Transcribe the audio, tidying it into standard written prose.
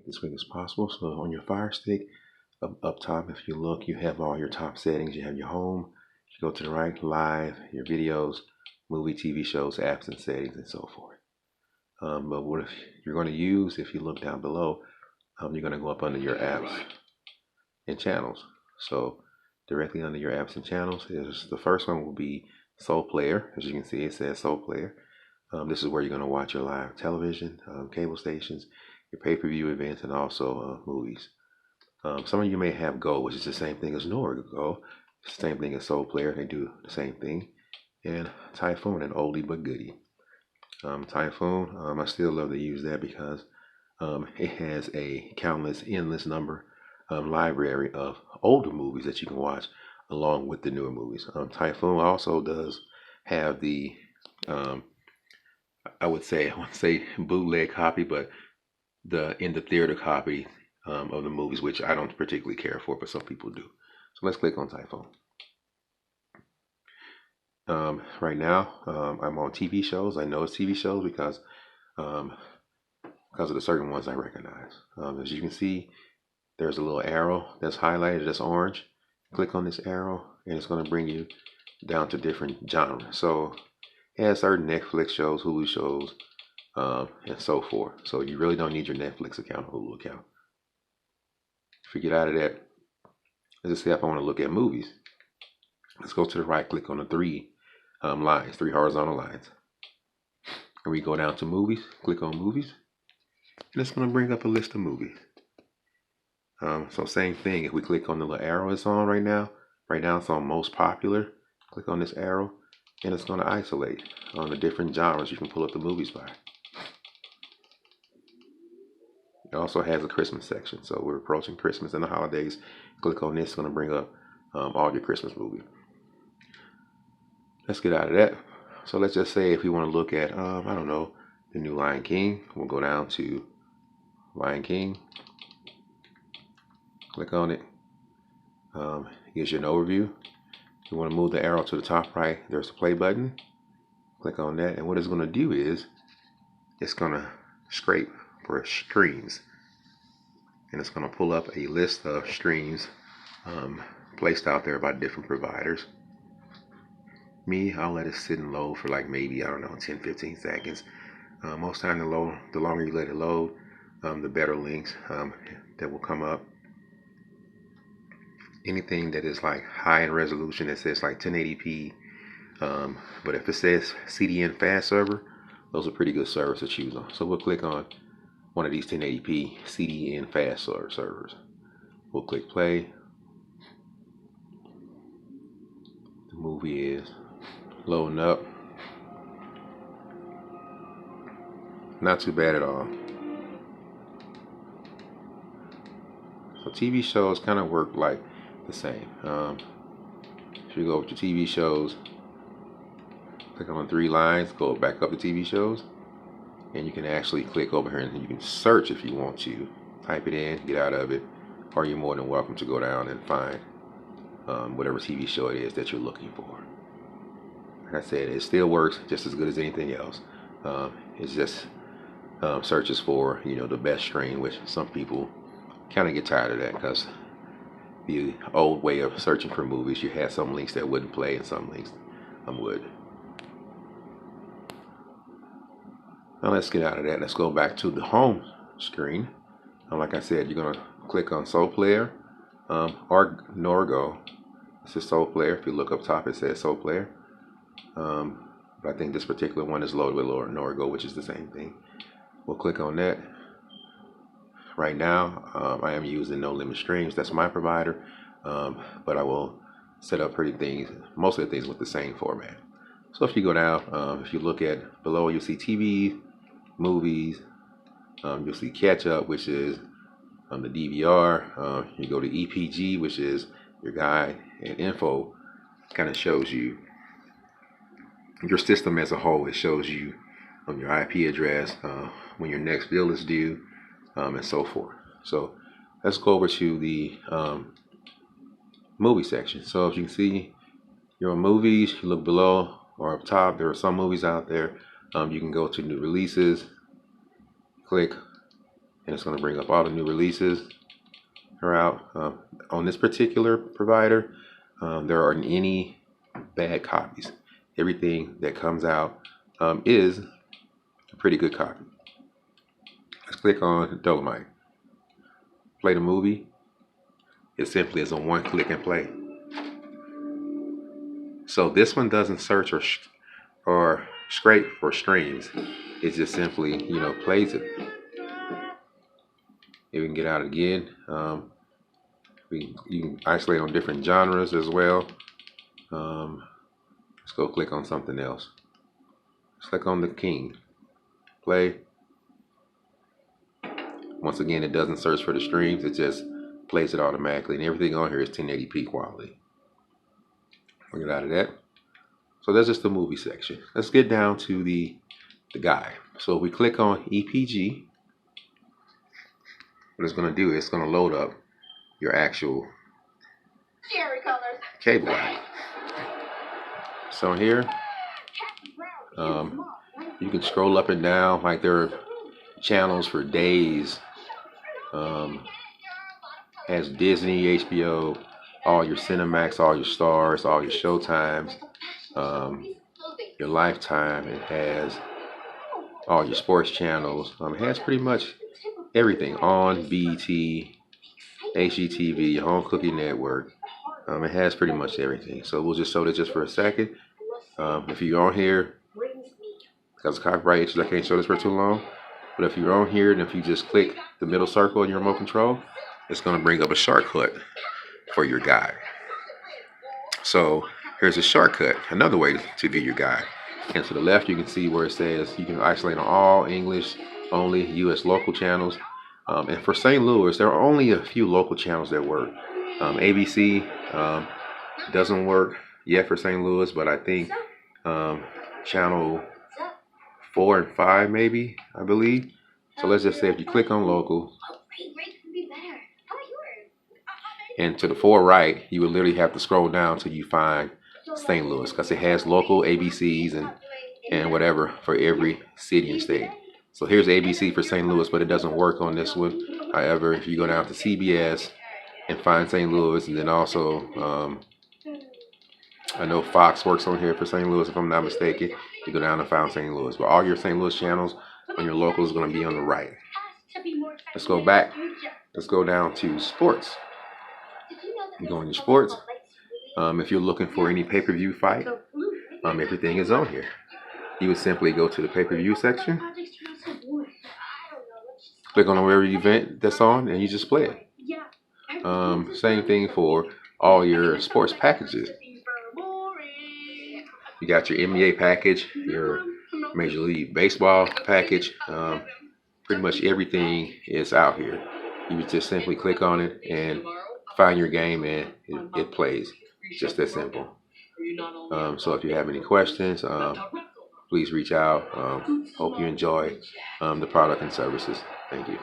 this quick as possible. So on your Fire Stick, up top, if you look, you have all your top settings. You have your home. You go to the right, live, your videos, movie, TV shows, apps, and settings, and so forth. But what if you're going to use, if you look down below, you're going to go up under your apps and channels. So directly under your apps and channels is the first one will be Soul Player. As you can see, it says Soul Player. This is where you're going to watch your live television, cable stations, your pay-per-view events, and also movies. Some of you may have Go, which is the same thing as Nora Go. Same thing as Soul Player. They do the same thing. And Typhoon, an oldie but goodie. Typhoon, I still love to use that because it has a endless number library of older movies that you can watch along with the newer movies. Typhoon also does have the I wouldn't say bootleg copy, but in the theater copy of the movies, which I don't particularly care for, but some people do. So let's click on Typhoon. Right now, I'm on TV shows. I know it's TV shows because of the certain ones I recognize. As you can see, there's a little arrow that's highlighted, that's orange. Click on this arrow, and it's going to bring you down to different genres. So it has certain Netflix shows, Hulu shows, and so forth. So you really don't need your Netflix account or Hulu account. If you get out of that, let's just say if I want to look at movies, let's go to the right, click on the three horizontal lines. And we go down to movies, click on movies, and it's going to bring up a list of movies. So same thing, if we click on the little arrow it's on right now it's on most popular. Click on this arrow, and it's going to isolate on the different genres you can pull up the movies by. It also has a Christmas section, so we're approaching Christmas and the holidays. Click on this, it's going to bring up all your Christmas movies. Let's get out of that. So let's just say if we want to look at, I don't know, the new Lion King, we'll go down to Lion King. Click on it. Gives you an overview. If you want to move the arrow to the top right, there's the play button. Click on that, and what it's going to do is it's going to scrape for streams, and it's going to pull up a list of streams placed out there by different providers. I'll let it sit and load for like maybe, I don't know, 10-15 seconds. Most time the longer you let it load, the better links that will come up. Anything that is like high in resolution that says like 1080p, but if it says CDN fast server, those are pretty good servers to choose on. So we'll click on one of these 1080p CDN fast servers. We'll click play. The movie is loading up. Not too bad at all. So TV shows kind of work like the same. If you go to TV shows, click on 3 lines, go back up to TV shows, and you can actually click over here and you can search if you want to. Type it in, get out of it, or you're more than welcome to go down and find whatever TV show it is that you're looking for. Like I said, it still works just as good as anything else. It's just searches for, the best stream, which some people kind of get tired of that because the old way of searching for movies, you had some links that wouldn't play and some links would. Now let's get out of that. Let's go back to the home screen. Like I said, you're going to click on Soul Player or Norgo. This is Soul Player. If you look up top, it says Soul Player. But I think this particular one is loaded with Norgo, which is the same thing. We'll click on that. Right now, I am using No Limit Streams. That's my provider, but I will set up most of the things with the same format. So if you go down, if you look at below, you'll see TV, movies. You'll see Catch Up, which is the DVR. You go to EPG, which is your guide, and info kind of shows you your system as a whole. It shows you your IP address, when your next bill is due, and so forth. So let's go over to the movie section. So as you can see, you're on movies. You look below or up top, there are some movies out there. You can go to new releases, click and it's going to bring up all the new releases are out. On this particular provider, there aren't any bad copies. Everything that comes out is a pretty good copy. Let's click on Dolomite. Play the movie. It simply is a one click and play. So this one doesn't search or scrape for streams. It just simply, plays it. If we can get out again, you can isolate on different genres as well. Let's go click on something else. Let's click on the King. Play. Once again, it doesn't search for the streams. It just plays it automatically, and everything on here is 1080p quality. We'll get out of that. So that's just the movie section. Let's get down to the guy. So if we click on EPG, what it's going to do is it's going to load up your actual cable guide. So here, you can scroll up and down. Like there are channels for days. Has Disney, HBO, all your Cinemax, all your Stars, all your Showtimes, your Lifetime. It has all your sports channels. It has pretty much everything on BT, HGTV, your home cookie network. It has pretty much everything. So we'll just show this just for a second. If you're on here, because copyright issues, I can't show this for too long. But if you're on here, and if you just click the middle circle in your remote control, it's going to bring up a shortcut for your guide. So here's a shortcut, another way to view your guide. And to the left, you can see where it says you can isolate on all English only U.S. local channels. And for St. Louis, there are only a few local channels that work. ABC doesn't work yet for St. Louis, but I think channel 4 and 5 maybe, I believe. So let's just say if you click on local, and to the far right, you would literally have to scroll down till you find St. Louis, because it has local ABCs and whatever for every city and state. So here's ABC for St. Louis, but it doesn't work on this one. However, if you go down to CBS and find St. Louis, and then also I know Fox works on here for St. Louis, if I'm not mistaken. You go down and find St. Louis, but all your St. Louis channels on your local is going to be on the right. Let's go back. Let's go down to sports. You go into sports. If you're looking for any pay-per-view fight, everything is on here. You would simply go to the pay-per-view section, click on whatever event that's on, and you just play it. Same thing for all your sports packages. You got your NBA package, your Major League Baseball package. Pretty much everything is out here. You would just simply click on it and find your game, and it plays. Just that simple. So if you have any questions, please reach out. Hope you enjoy the product and services. Thank you.